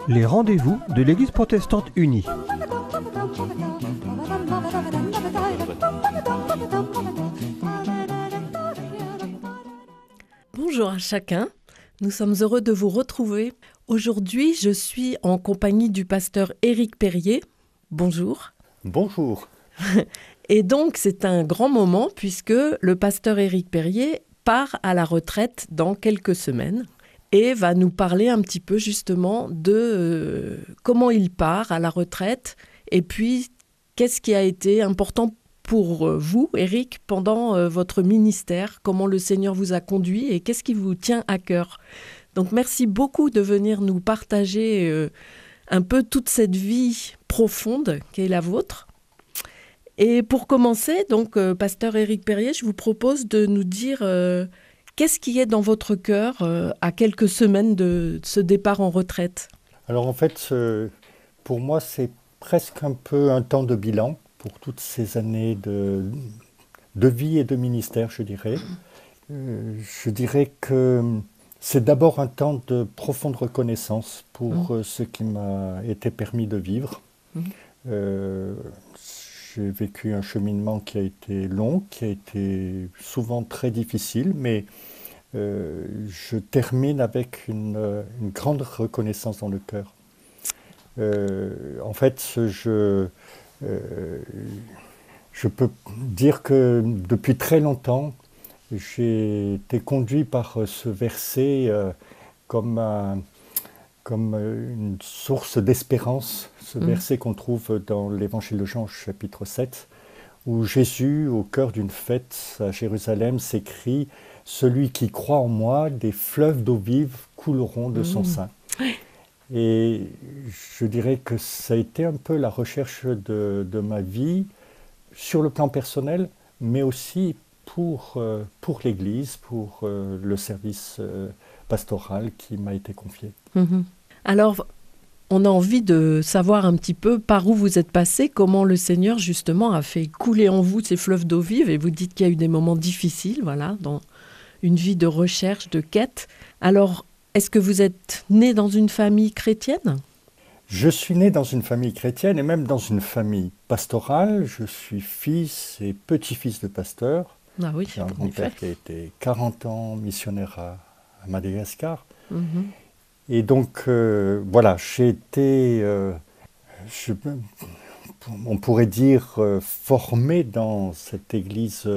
Les rendez-vous de l'Église protestante unie. Bonjour à chacun, nous sommes heureux de vous retrouver. Aujourd'hui, je suis en compagnie du pasteur Éric Perrier. Bonjour. Bonjour. Et donc, c'est un grand moment puisque le pasteur Éric Perrier part à la retraite dans quelques semaines et va nous parler un petit peu justement de comment il part à la retraite et puis qu'est-ce qui a été important pour vous, Éric, pendant votre ministère, comment le Seigneur vous a conduit et qu'est-ce qui vous tient à cœur. Donc, merci beaucoup de venir nous partager un peu toute cette vie profonde qui est la vôtre. Et pour commencer, donc, pasteur Éric Perrier, je vous propose de nous dire qu'est-ce qui est dans votre cœur à quelques semaines de ce départ en retraite. Alors en fait, pour moi, c'est presque un peu un temps de bilan pour toutes ces années de vie et de ministère, je dirais. Je dirais que c'est d'abord un temps de profonde reconnaissance pour ce qui m'a été permis de vivre. J'ai vécu un cheminement qui a été long, qui a été souvent très difficile, mais je termine avec une grande reconnaissance dans le cœur. En fait, je peux dire que depuis très longtemps, j'ai été conduit par ce verset comme une source d'espérance, ce verset qu'on trouve dans l'Évangile de Jean, chapitre 7, où Jésus, au cœur d'une fête à Jérusalem, s'écrie « Celui qui croit en moi, des fleuves d'eau vive couleront de son sein ». Et je dirais que ça a été un peu la recherche de ma vie, sur le plan personnel, mais aussi pour l'Église, pour le service pastoral qui m'a été confié. Alors, on a envie de savoir un petit peu par où vous êtes passé, comment le Seigneur justement a fait couler en vous ces fleuves d'eau vive, et vous dites qu'il y a eu des moments difficiles, voilà, dans une vie de recherche, de quête. Alors, est-ce que vous êtes né dans une famille chrétienne ? Je suis né dans une famille chrétienne et même dans une famille pastorale. Je suis fils et petit-fils de pasteur. Ah oui, j'ai un grand-père qui a été 40 ans missionnaire à Madagascar. Et donc, voilà, j'ai été, on pourrait dire, formé dans cette église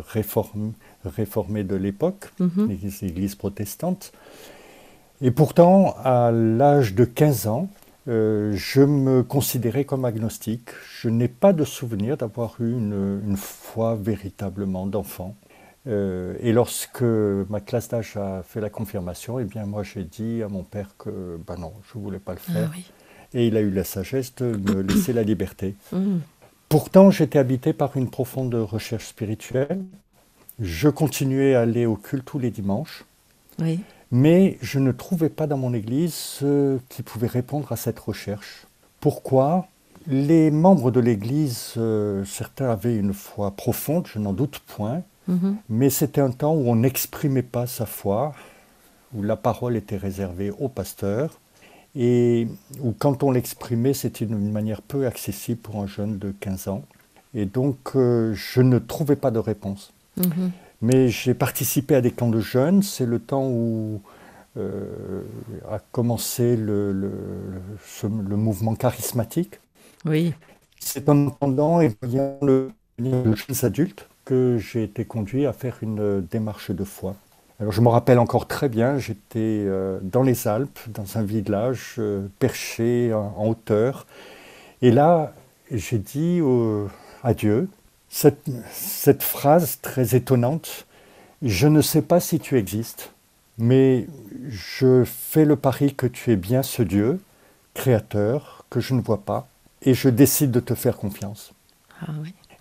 réformée de l'époque, l'église protestante. Et pourtant, à l'âge de 15 ans, je me considérais comme agnostique. Je n'ai pas de souvenir d'avoir eu une foi véritablement d'enfant. Et lorsque ma classe d'âge a fait la confirmation, eh bien moi j'ai dit à mon père que non, je ne voulais pas le faire. Et il a eu la sagesse de me laisser la liberté. Pourtant, j'étais habité par une profonde recherche spirituelle. Je continuais à aller au culte tous les dimanches. Mais je ne trouvais pas dans mon église ce qui pouvait répondre à cette recherche. Pourquoi ? Les membres de l'église, certains avaient une foi profonde, je n'en doute point, mais c'était un temps où on n'exprimait pas sa foi, où la parole était réservée au pasteur, et où quand on l'exprimait, c'était d'une manière peu accessible pour un jeune de 15 ans. Et donc, je ne trouvais pas de réponse. Mais j'ai participé à des camps de jeunes, c'est le temps où a commencé le mouvement charismatique. C'est en entendant et voyant le jeunes adultes que j'ai été conduit à faire une démarche de foi. Alors je me rappelle encore très bien, j'étais dans les Alpes, dans un village perché en hauteur. Et là, j'ai dit à Dieu cette phrase très étonnante, « Je ne sais pas si tu existes, mais je fais le pari que tu es bien ce Dieu, créateur, que je ne vois pas, et je décide de te faire confiance. »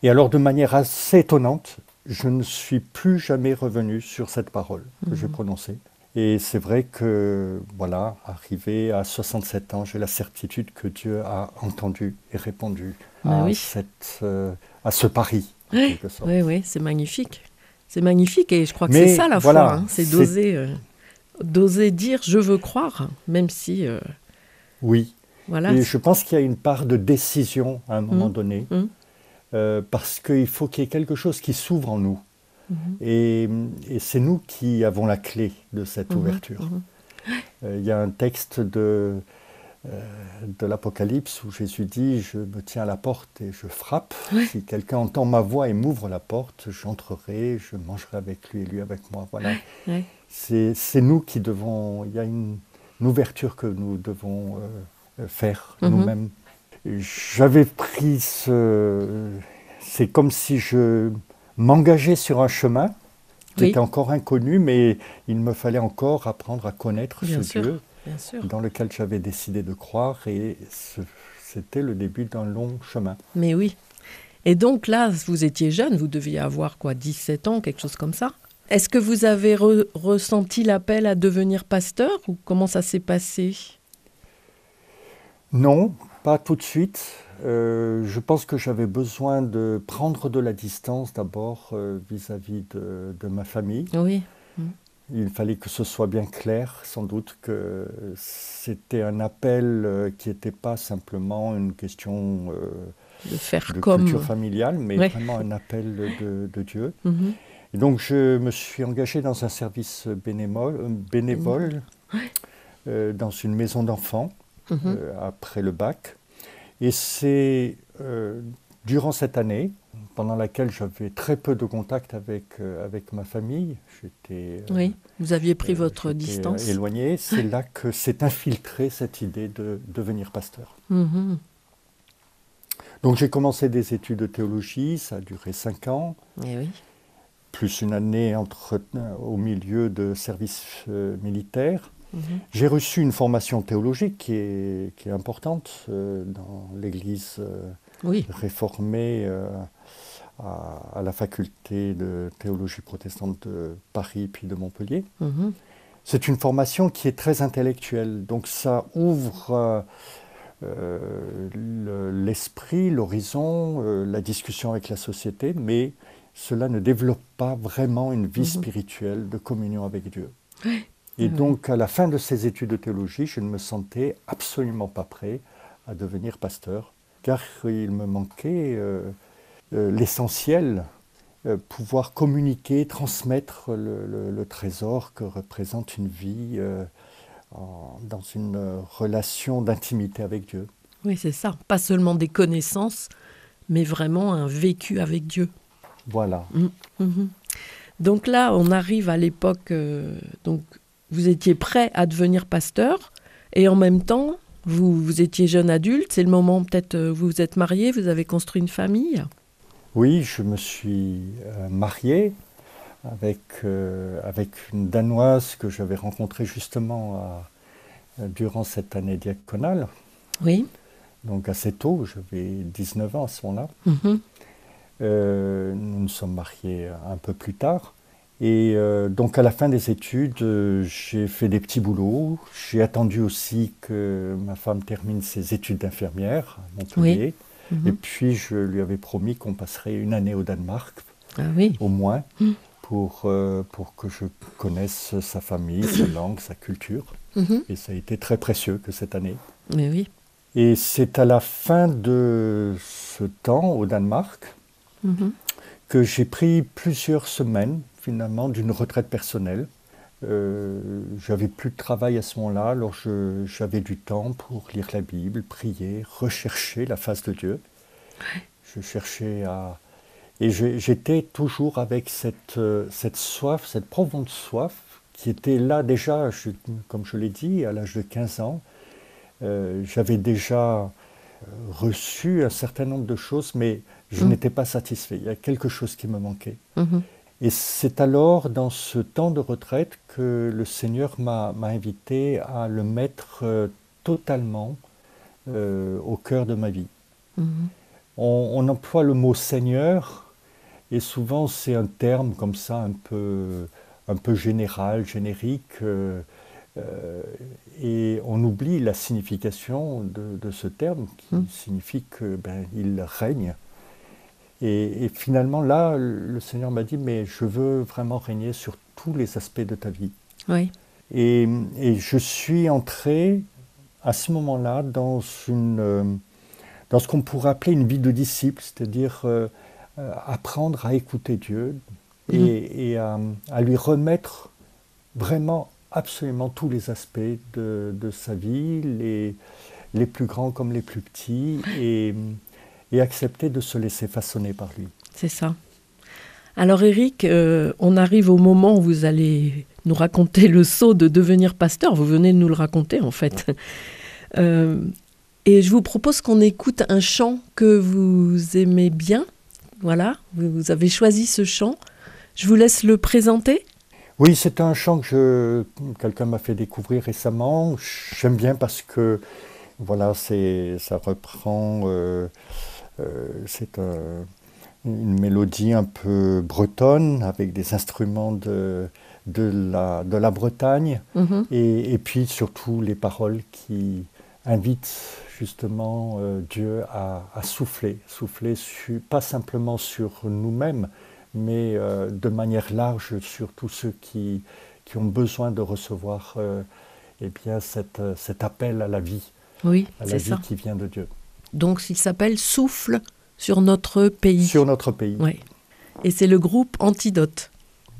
Et alors, de manière assez étonnante, je ne suis plus jamais revenu sur cette parole que j'ai prononcée. Et c'est vrai que, voilà, arrivé à 67 ans, j'ai la certitude que Dieu a entendu et répondu à, Oui. à ce pari, en Oui, quelque sorte. oui, oui, c'est magnifique. C'est magnifique et je crois que c'est Mais ça la voilà, foi, hein, c'est d'oser dire je veux croire, même si, oui. voilà. Et je pense qu'il y a une part de décision à un moment donné, Mmh. parce qu'il faut qu'il y ait quelque chose qui s'ouvre en nous. Mhm. Et c'est nous qui avons la clé de cette ouverture. Il y a un texte de l'Apocalypse où Jésus dit « Je me tiens à la porte et je frappe. Ouais. Si quelqu'un entend ma voix et m'ouvre la porte, j'entrerai, je mangerai avec lui et lui avec moi. » Voilà. Ouais. C'est nous qui devons... Il y a une ouverture que nous devons faire nous-mêmes. J'avais pris ce... C'est comme si je m'engageais sur un chemin qui était encore inconnu, mais il me fallait encore apprendre à connaître Bien ce sûr, Dieu bien sûr. dans lequel j'avais décidé de croire, et c'était le début d'un long chemin. Mais oui. Et donc là, vous étiez jeune, vous deviez avoir quoi, 17 ans, quelque chose comme ça. Est-ce que vous avez ressenti l'appel à devenir pasteur ou comment ça s'est passé? Non, pas tout de suite. Je pense que j'avais besoin de prendre de la distance d'abord vis-à-vis de ma famille. Oui. Il fallait que ce soit bien clair, sans doute, que c'était un appel qui n'était pas simplement une question de faire de comme... culture familiale, mais vraiment un appel de Dieu. Et donc je me suis engagé dans un service bénévole dans une maison d'enfants après le bac. Et c'est durant cette année, pendant laquelle j'avais très peu de contact avec ma famille, oui, vous aviez pris votre distance. Éloigné, c'est là que s'est infiltrée cette idée de devenir pasteur. Donc j'ai commencé des études de théologie, ça a duré 5 ans, plus une année au milieu de service militaire. J'ai reçu une formation théologique qui est importante dans l'Église réformée à la faculté de théologie protestante de Paris puis de Montpellier. C'est une formation qui est très intellectuelle, donc ça ouvre l'esprit, l'horizon, la discussion avec la société, mais cela ne développe pas vraiment une vie spirituelle de communion avec Dieu. Et donc, à la fin de ces études de théologie, je ne me sentais absolument pas prêt à devenir pasteur, car il me manquait l'essentiel, pouvoir communiquer, transmettre le trésor que représente une vie dans une relation d'intimité avec Dieu. Oui, c'est ça. Pas seulement des connaissances, mais vraiment un vécu avec Dieu. Voilà. Donc là, on arrive à l'époque... donc vous étiez prêt à devenir pasteur et en même temps, vous étiez jeune adulte. C'est le moment, peut-être, vous vous êtes marié, vous avez construit une famille? Oui, je me suis marié avec une Danoise que j'avais rencontrée justement durant cette année diaconale. Oui. Donc assez tôt, j'avais 19 ans à ce moment-là. Nous nous sommes mariés un peu plus tard. Et donc à la fin des études, j'ai fait des petits boulots. J'ai attendu aussi que ma femme termine ses études d'infirmière à Montpellier. Et puis je lui avais promis qu'on passerait une année au Danemark, au moins, pour que je connaisse sa famille, sa langue, sa culture. Et ça a été très précieux que cette année. Mais oui. Et c'est à la fin de ce temps au Danemark que j'ai pris plusieurs semaines finalement d'une retraite personnelle. J'avais plus de travail à ce moment-là, alors j'avais du temps pour lire la Bible, prier, rechercher la face de Dieu. Je cherchais à... Et j'étais toujours avec cette soif, cette profonde soif, qui était là déjà, comme je l'ai dit, à l'âge de 15 ans. J'avais déjà reçu un certain nombre de choses, mais je n'étais pas satisfait. Il y a quelque chose qui me manquait. Et c'est alors, dans ce temps de retraite, que le Seigneur m'a invité à le mettre totalement au cœur de ma vie. On emploie le mot Seigneur, et souvent c'est un terme comme ça un peu un peu général, générique, et on oublie la signification de ce terme qui signifie qu'il règne. Et finalement, là, le Seigneur m'a dit, mais je veux vraiment régner sur tous les aspects de ta vie. Oui. Et je suis entré à ce moment-là dans ce qu'on pourrait appeler une vie de disciple, c'est-à-dire apprendre à écouter Dieu et à lui remettre vraiment absolument tous les aspects de sa vie, les plus grands comme les plus petits, et accepter de se laisser façonner par lui. C'est ça. Alors Éric, on arrive au moment où vous allez nous raconter le saut de devenir pasteur. Vous venez de nous le raconter en fait. Et je vous propose qu'on écoute un chant que vous aimez bien. Voilà, vous avez choisi ce chant. Je vous laisse le présenter. Oui, c'est un chant que quelqu'un m'a fait découvrir récemment. J'aime bien parce que voilà, ça reprend... c'est une mélodie un peu bretonne avec des instruments de la Bretagne et puis surtout les paroles qui invitent justement Dieu à souffler pas simplement sur nous-mêmes mais de manière large sur tous ceux qui ont besoin de recevoir cet appel à la vie, oui, à la vie qui vient de Dieu. Donc il s'appelle « Souffle sur notre pays ». Sur notre pays. Oui. Et c'est le groupe Antidote.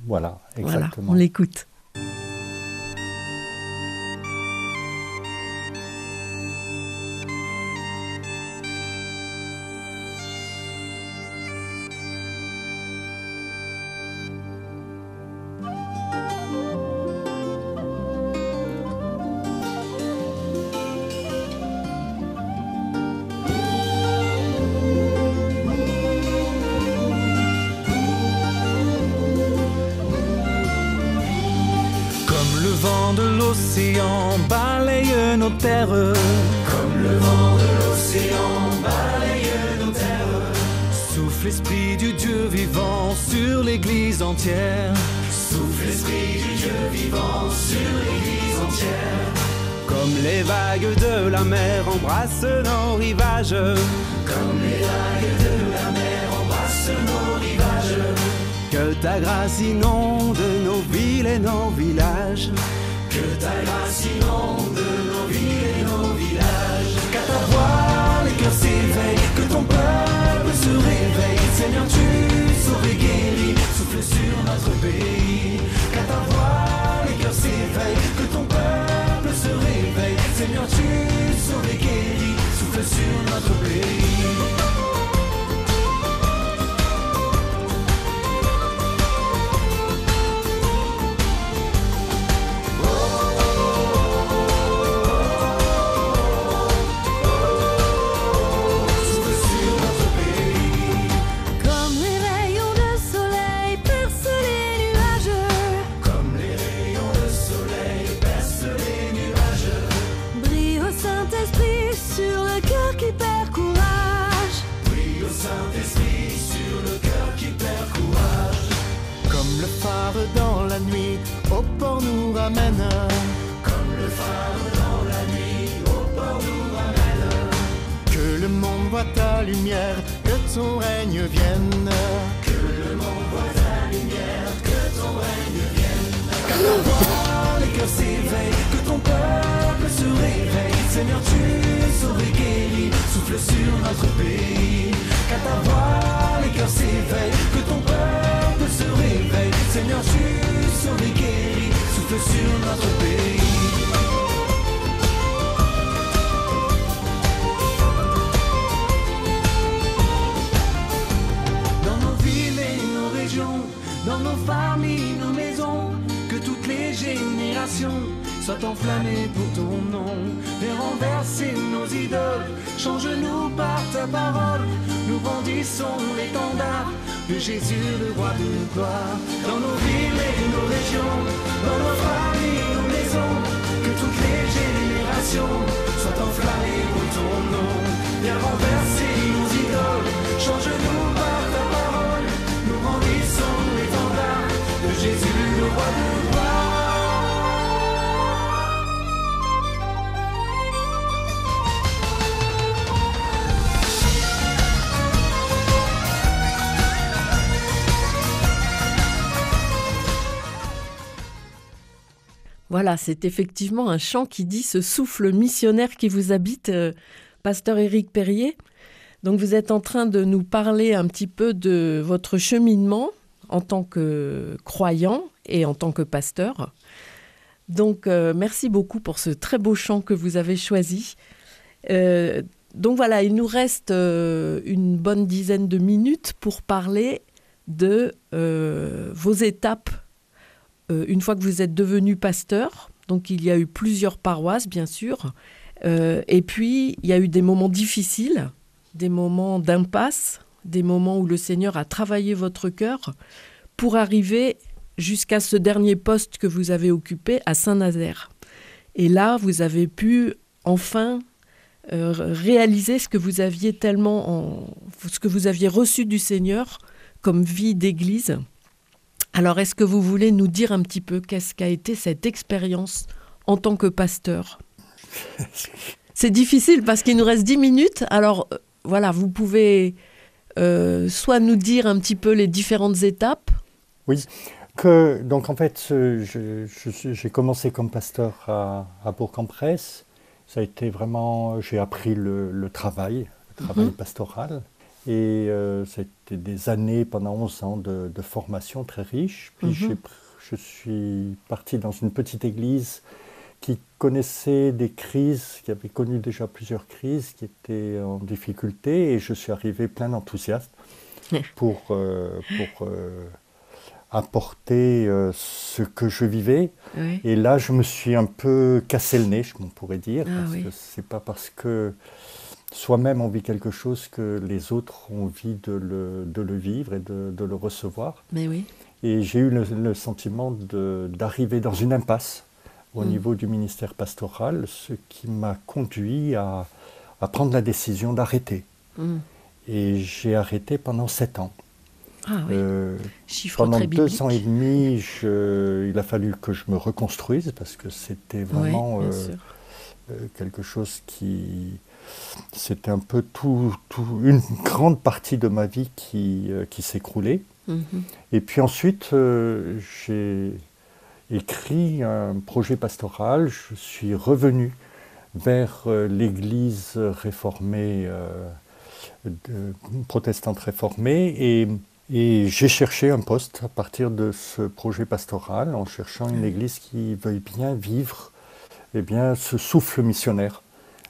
Voilà, exactement. Voilà, on l'écoute. L'océan balaye nos terres. Comme le vent de l'océan balaye nos terres. Souffle l'esprit du Dieu vivant sur l'église entière. Souffle l'esprit du Dieu vivant sur l'église entière. Comme les vagues de la mer embrassent nos rivages. Comme les vagues de la mer embrassent nos rivages. Que ta grâce inonde nos villes et nos villages. Que ta grâce inonde nos villes et nos villages. Qu'à ta voix les cœurs s'éveillent, que ton peuple se réveille. Seigneur, tu sauves et guéris, souffle sur notre pays. Qu'à ta voix les cœurs s'éveillent, que ton peuple se réveille. Seigneur, tu sauves et guéris, souffle sur notre pays. Dans la nuit, au port nous ramène. Comme le phare dans la nuit, au port nous ramène. Que le monde voit ta lumière, que ton règne vienne. Que le monde voit ta lumière, que ton règne vienne. Qu'à ta voix les cœurs s'éveillent, que ton peuple se réveille. Seigneur, tu sauves et guéris, souffle sur notre pays. Qu'à ta voix les cœurs s'éveillent, que ton peuple se réveille. Seigneur, tu sauves et guéris, souffle sur notre pays. Dans nos villes et nos régions, dans nos familles, nos maisons, que toutes les générations soient enflammées pour ton nom. Viens renverser nos idoles, change-nous par ta parole. Nous brandissons l'étendard de Jésus, le roi de gloire. Dans nos villes et nos régions, dans nos familles, nos maisons, que toutes les générations soient enflammées pour ton nom. Viens renverser nos idoles, change-nous par ta parole. Nous brandissons l'étendard de Jésus, le roi de Voilà, c'est effectivement un chant qui dit ce souffle missionnaire qui vous habite, pasteur Éric Perrier. Donc vous êtes en train de nous parler un petit peu de votre cheminement en tant que croyant et en tant que pasteur. Donc merci beaucoup pour ce très beau chant que vous avez choisi. Donc voilà, il nous reste une bonne dizaine de minutes pour parler de vos étapes une fois que vous êtes devenu pasteur. Donc il y a eu plusieurs paroisses, bien sûr. Et puis il y a eu des moments difficiles, des moments d'impasse, des moments où le Seigneur a travaillé votre cœur pour arriver jusqu'à ce dernier poste que vous avez occupé à Saint-Nazaire. Et là, vous avez pu enfin réaliser ce que vous aviez ce que vous aviez reçu du Seigneur comme vie d'église. Alors, est-ce que vous voulez nous dire un petit peu qu'est-ce qu'a été cette expérience en tant que pasteur ? C'est difficile parce qu'il nous reste 10 minutes. Alors, voilà, vous pouvez soit nous dire un petit peu les différentes étapes. Oui, donc en fait, j'ai commencé comme pasteur à Bourg-en-Bresse. Ça a été vraiment, j'ai appris le travail pastoral. Et ça a été des années, pendant 11 ans, de formation très riche. Puis je suis parti dans une petite église qui connaissait des crises, qui avait connu déjà plusieurs crises, qui étaient en difficulté. Et je suis arrivé plein d'enthousiasme pour apporter ce que je vivais. Oui. Et là, je me suis un peu cassé le nez, on pourrait dire, parce que c'est pas parce que soi-même on vit quelque chose que les autres ont envie de le vivre et de le recevoir. Mais oui. Et j'ai eu le sentiment d'arriver dans une impasse au niveau du ministère pastoral, ce qui m'a conduit à prendre la décision d'arrêter. Et j'ai arrêté pendant 7 ans. Ah oui. Chiffre pendant très biblique. 2 ans et demi, il a fallu que je me reconstruise parce que c'était vraiment quelque chose qui... C'était un peu une grande partie de ma vie qui s'écroulait. Et puis ensuite, j'ai écrit un projet pastoral. Je suis revenu vers l'église réformée, protestante réformée, et j'ai cherché un poste à partir de ce projet pastoral, en cherchant une église qui veuille bien vivre ce souffle missionnaire.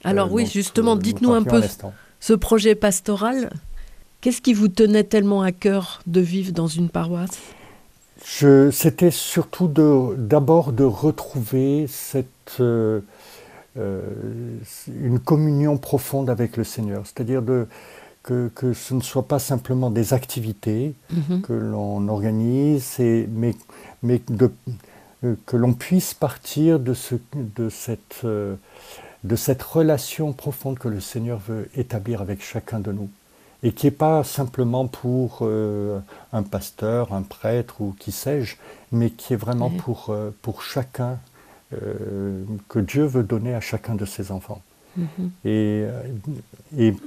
Alors oui, justement, dites-nous un peu ce projet pastoral. Qu'est-ce qui vous tenait tellement à cœur de vivre dans une paroisse ? C'était surtout d'abord de retrouver une communion profonde avec le Seigneur, c'est-à-dire que ce ne soit pas simplement des activités que l'on organise, mais que l'on puisse partir de cette relation profonde que le Seigneur veut établir avec chacun de nous. Et qui n'est pas simplement pour un pasteur, un prêtre ou qui sais-je, mais qui est vraiment pour chacun, que Dieu veut donner à chacun de ses enfants. Et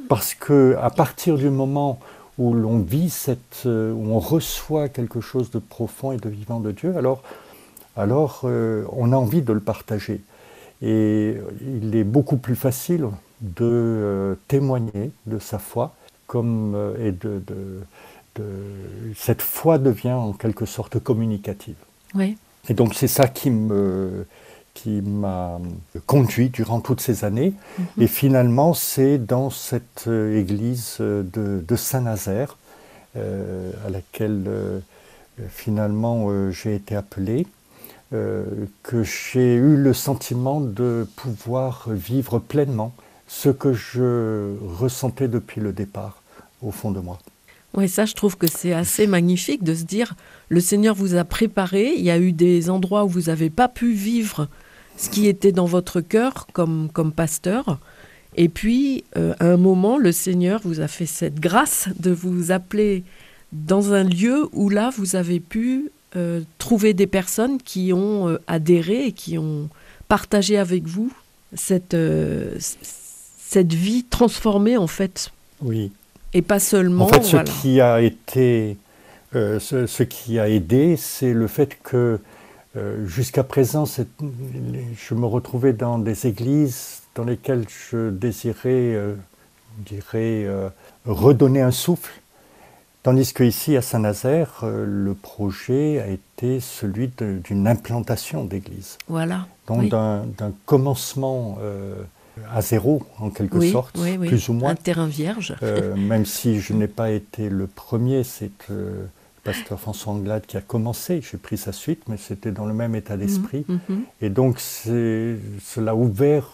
parce qu'à partir du moment où l'on vit où on reçoit quelque chose de profond et de vivant de Dieu, alors on a envie de le partager. Et il est beaucoup plus facile de témoigner de sa foi, cette foi devient en quelque sorte communicative. Oui. Et donc c'est ça qui m'a conduit durant toutes ces années. Et finalement, c'est dans cette église de Saint-Nazaire à laquelle finalement j'ai été appelé, que j'ai eu le sentiment de pouvoir vivre pleinement ce que je ressentais depuis le départ au fond de moi. Oui, ça, je trouve que c'est assez magnifique de se dire, le Seigneur vous a préparé, il y a eu des endroits où vous n'avez pas pu vivre ce qui était dans votre cœur comme pasteur, et puis à un moment, le Seigneur vous a fait cette grâce de vous appeler dans un lieu où là, vous avez pu trouver des personnes qui ont adhéré et qui ont partagé avec vous cette vie transformée, en fait. Oui. Et pas seulement... En fait, ce qui a aidé, c'est le fait que Jusqu'à présent, je me retrouvais dans des églises dans lesquelles je désirais, redonner un souffle, tandis qu'ici, à Saint-Nazaire, le projet a été celui d'une implantation d'église. Voilà. Donc oui. d'un commencement à zéro, en quelque sorte, plus ou moins. Un terrain vierge. Même si je n'ai pas été le premier, c'est le pasteur François Anglade qui a commencé. J'ai pris sa suite, mais c'était dans le même état d'esprit. Et donc cela a ouvert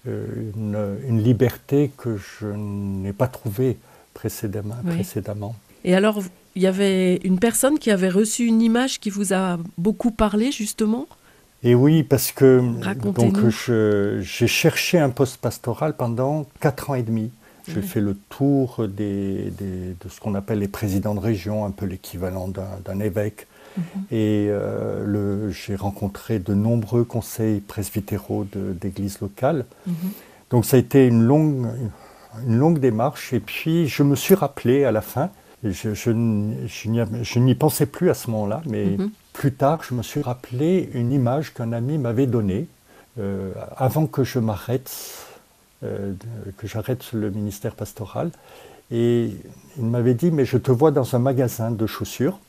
une liberté que je n'ai pas trouvée précédemment. Et alors, il y avait une personne qui avait reçu une image qui vous a beaucoup parlé, justement ? Et oui, parce que donc, j'ai cherché un poste pastoral pendant 4 ans et demi. J'ai fait le tour de ce qu'on appelle les présidents de région, un peu l'équivalent d'un évêque. Et j'ai rencontré de nombreux conseils presbytéraux d'églises locales. Donc ça a été une longue démarche. Et puis je me suis rappelé à la fin, et je n'y pensais plus à ce moment-là, mais plus tard je me suis rappelé une image qu'un ami m'avait donnée avant que je m'arrête. Que j'arrête le ministère pastoral, et il m'avait dit, mais je te vois dans un magasin de chaussures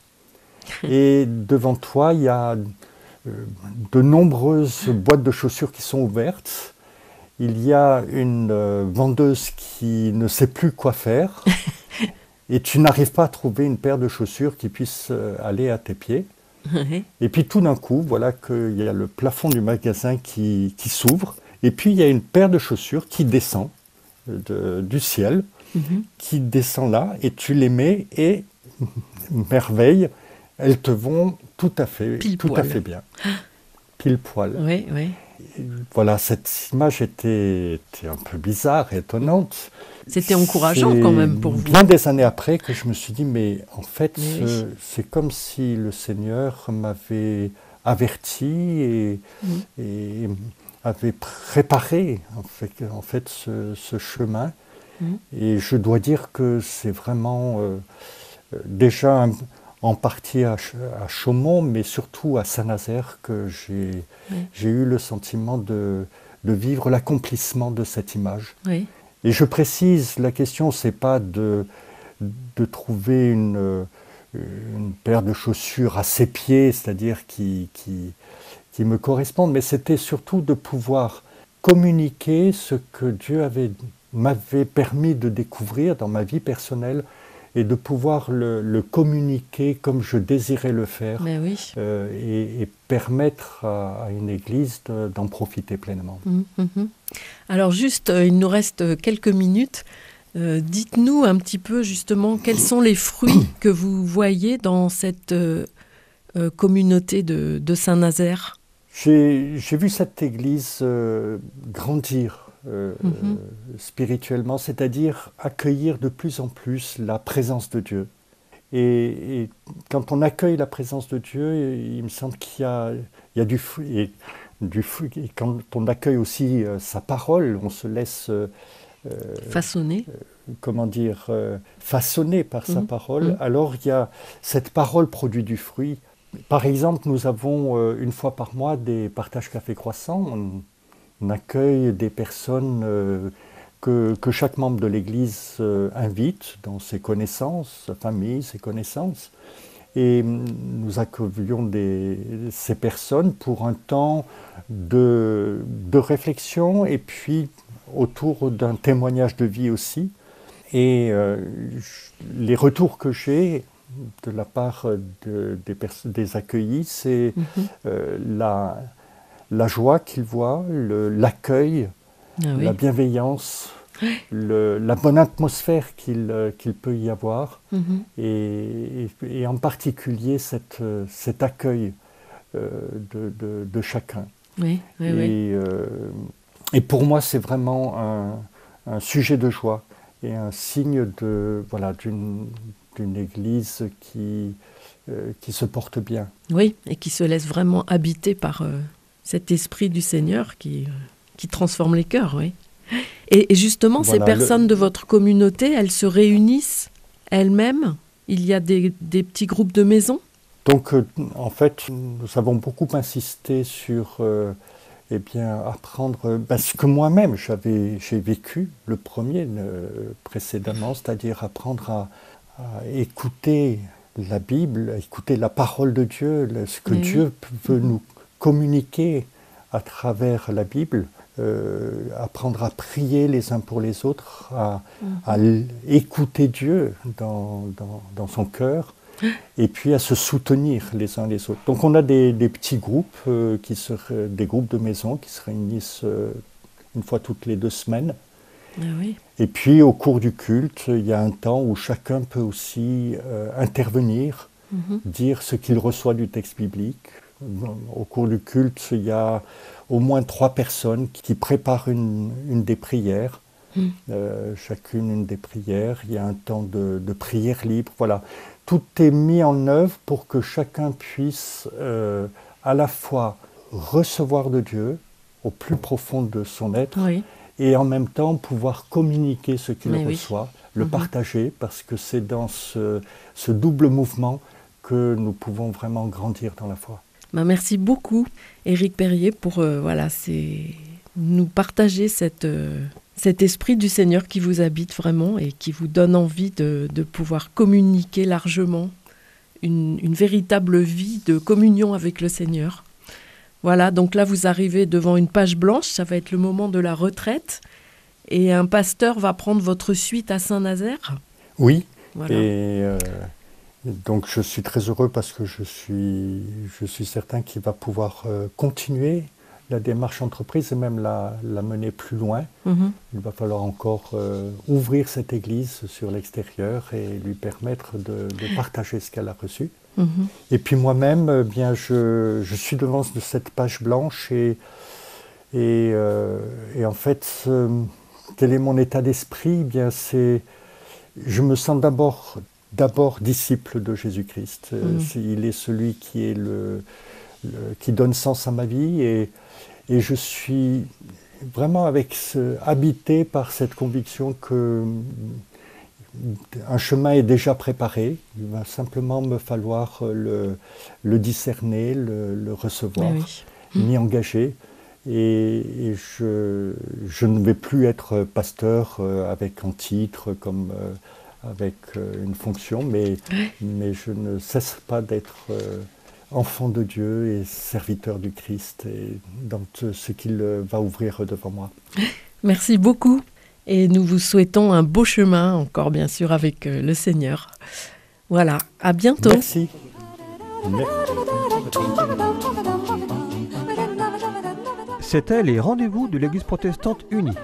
et devant toi il y a de nombreuses boîtes de chaussures qui sont ouvertes, il y a une vendeuse qui ne sait plus quoi faire et tu n'arrives pas à trouver une paire de chaussures qui puisse aller à tes pieds. Et puis tout d'un coup, voilà qu'il y a le plafond du magasin qui s'ouvre. Et puis, il y a une paire de chaussures qui descend du ciel, qui descend là, et tu les mets, et merveille, elles te vont tout à fait bien. Pile poil. Oui. Et voilà, cette image était un peu bizarre et étonnante. C'était encourageant quand même pour vous. Bien des années après que je me suis dit, mais en fait, c'est comme si le Seigneur m'avait averti et avait préparé en fait ce chemin. Et je dois dire que c'est vraiment déjà en partie à Chaumont, mais surtout à Saint-Nazaire que j'ai eu le sentiment de vivre l'accomplissement de cette image. Et je précise, la question c'est pas de trouver une paire de chaussures à ses pieds, c'est-à-dire qui me correspondent, mais c'était surtout de pouvoir communiquer ce que Dieu m'avait permis de découvrir dans ma vie personnelle et de pouvoir le communiquer comme je désirais le faire et permettre à une église d'en profiter pleinement. Alors juste, il nous reste quelques minutes. Dites-nous un petit peu justement quels sont les fruits que vous voyez dans cette communauté de Saint-Nazaire. J'ai vu cette église grandir spirituellement, c'est-à-dire accueillir de plus en plus la présence de Dieu. Et quand on accueille la présence de Dieu, il me semble qu'il y a du fruit. Et quand on accueille aussi sa parole, on se laisse façonner. Façonner par sa parole. Alors cette parole produit du fruit. Par exemple, nous avons une fois par mois des partages café croissant. On accueille des personnes que chaque membre de l'Église invite dans ses connaissances, sa famille, ses connaissances. Et nous accueillons ces personnes pour un temps de réflexion et puis autour d'un témoignage de vie aussi. Et les retours que j'ai de la part des accueillis, c'est la joie qu'ils voient, l'accueil, la bienveillance, la bonne atmosphère qu'il peut y avoir, et en particulier cet accueil de chacun. Et pour moi, c'est vraiment un sujet de joie et un signe d'une église qui se porte bien. Oui, et qui se laisse vraiment habiter par cet esprit du Seigneur qui transforme les cœurs, oui. Et justement, ces personnes de votre communauté, elles se réunissent elles-mêmes? Il y a des petits groupes de maisons? Donc, en fait, nous avons beaucoup insisté sur apprendre ce que moi-même j'ai vécu, le premier précédemment, c'est-à-dire apprendre à écouter la Bible, à écouter la parole de Dieu, ce que Dieu veut nous communiquer à travers la Bible, apprendre à prier les uns pour les autres, à écouter Dieu dans son cœur, et puis à se soutenir les uns les autres. Donc on a des petits groupes, des groupes de maison qui se réunissent une fois toutes les 2 semaines. Ah oui. Et puis au cours du culte, il y a un temps où chacun peut aussi intervenir, dire ce qu'il reçoit du texte biblique. Au cours du culte, il y a au moins 3 personnes qui préparent une des prières. Chacune une des prières. Il y a un temps de prière libre. Voilà. Tout est mis en œuvre pour que chacun puisse à la fois recevoir de Dieu au plus profond de son être, et en même temps pouvoir communiquer ce qu'il reçoit, le partager, parce que c'est dans ce double mouvement que nous pouvons vraiment grandir dans la foi. Merci beaucoup, Éric Perrier, pour nous partager cet esprit du Seigneur qui vous habite vraiment et qui vous donne envie de pouvoir communiquer largement une véritable vie de communion avec le Seigneur. Voilà, donc là vous arrivez devant une page blanche, ça va être le moment de la retraite et un pasteur va prendre votre suite à Saint-Nazaire. Oui, voilà. Et donc je suis très heureux parce que je suis certain qu'il va pouvoir continuer la démarche entreprise et même la mener plus loin. Il va falloir encore ouvrir cette église sur l'extérieur et lui permettre de partager ce qu'elle a reçu. Et puis moi-même, je suis devant cette page blanche et en fait, quel est mon état d'esprit ? Je me sens d'abord disciple de Jésus-Christ. Il est celui qui donne sens à ma vie et je suis vraiment habité par cette conviction que un chemin est déjà préparé. Il va simplement me falloir le discerner, le recevoir, m'y engager. Et je ne vais plus être pasteur avec un titre, comme avec une fonction, mais je ne cesse pas d'être enfant de Dieu et serviteur du Christ et dans ce qu'il va ouvrir devant moi. Merci beaucoup. Et nous vous souhaitons un beau chemin, encore bien sûr, avec le Seigneur. Voilà, à bientôt. Merci. C'était les rendez-vous de l'Église protestante unie.